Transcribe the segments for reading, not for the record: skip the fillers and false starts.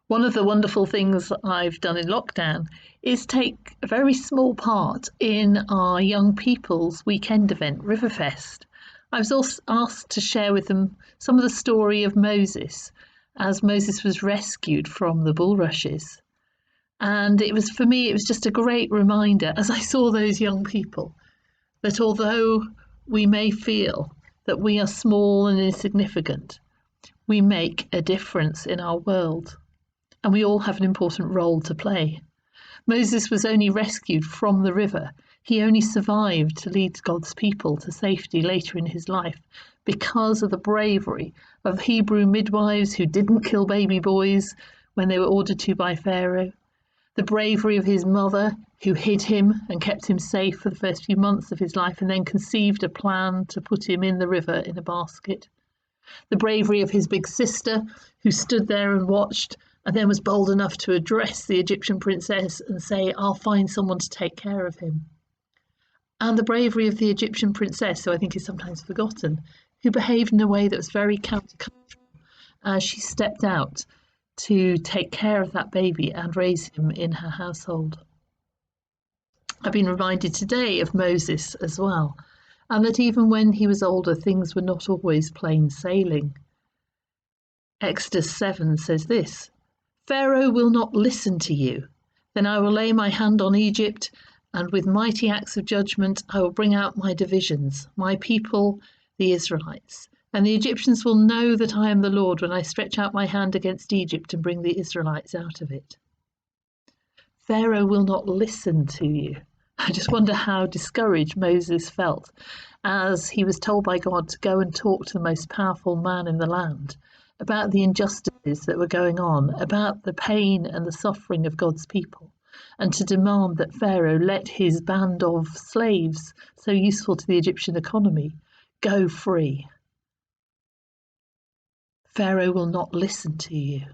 One of the wonderful things I've done in lockdown is take a very small part in our young people's weekend event, Riverfest. I was also asked to share with them some of the story of Moses as Moses was rescued from the bulrushes. And it was, for me, it was just a great reminder as I saw those young people that although we may feel that we are small and insignificant, we make a difference in our world. And we all have an important role to play. Moses was only rescued from the river. He only survived to lead God's people to safety later in his life because of the bravery of Hebrew midwives who didn't kill baby boys when they were ordered to by Pharaoh, the bravery of his mother who hid him and kept him safe for the first few months of his life and then conceived a plan to put him in the river in a basket, the bravery of his big sister who stood there and watched and then was bold enough to address the Egyptian princess and say, "I'll find someone to take care of him." And the bravery of the Egyptian princess, who I think is sometimes forgotten, who behaved in a way that was very countercultural as she stepped out to take care of that baby and raise him in her household. I've been reminded today of Moses as well, and that even when he was older, things were not always plain sailing. Exodus 7 says this: Pharaoh will not listen to you. Then I will lay my hand on Egypt, and with mighty acts of judgment I will bring out my divisions, my people, the Israelites. And the Egyptians will know that I am the Lord when I stretch out my hand against Egypt and bring the Israelites out of it. Pharaoh will not listen to you. I just wonder how discouraged Moses felt as he was told by God to go and talk to the most powerful man in the land about the injustices that were going on, about the pain and the suffering of God's people, and to demand that Pharaoh let his band of slaves, so useful to the Egyptian economy, go free. Pharaoh will not listen to you.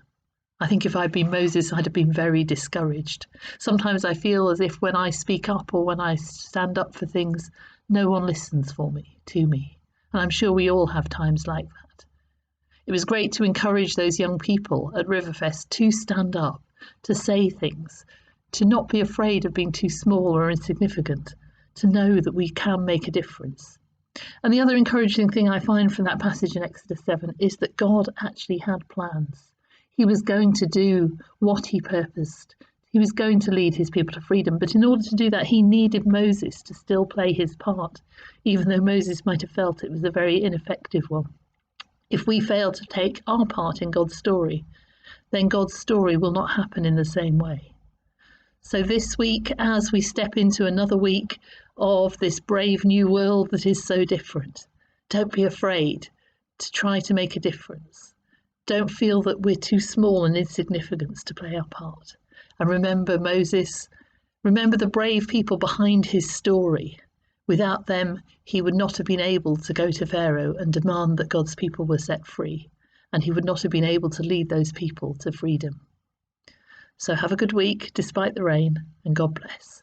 I think if I'd been Moses, I'd have been very discouraged. Sometimes I feel as if when I speak up or when I stand up for things, no one listens to me. And I'm sure we all have times like that. It was great to encourage those young people at Riverfest to stand up, to say things, to not be afraid of being too small or insignificant, to know that we can make a difference. And the other encouraging thing I find from that passage in Exodus 7 is that God actually had plans. He was going to do what he purposed. He was going to lead his people to freedom. But in order to do that, he needed Moses to still play his part, even though Moses might have felt it was a very ineffective one. If we fail to take our part in God's story, then God's story will not happen in the same way. So this week, as we step into another week of this brave new world that is so different, don't be afraid to try to make a difference. Don't feel that we're too small and insignificant to play our part. And remember Moses, remember the brave people behind his story. Without them, he would not have been able to go to Pharaoh and demand that God's people were set free, and he would not have been able to lead those people to freedom. So have a good week, despite the rain, and God bless.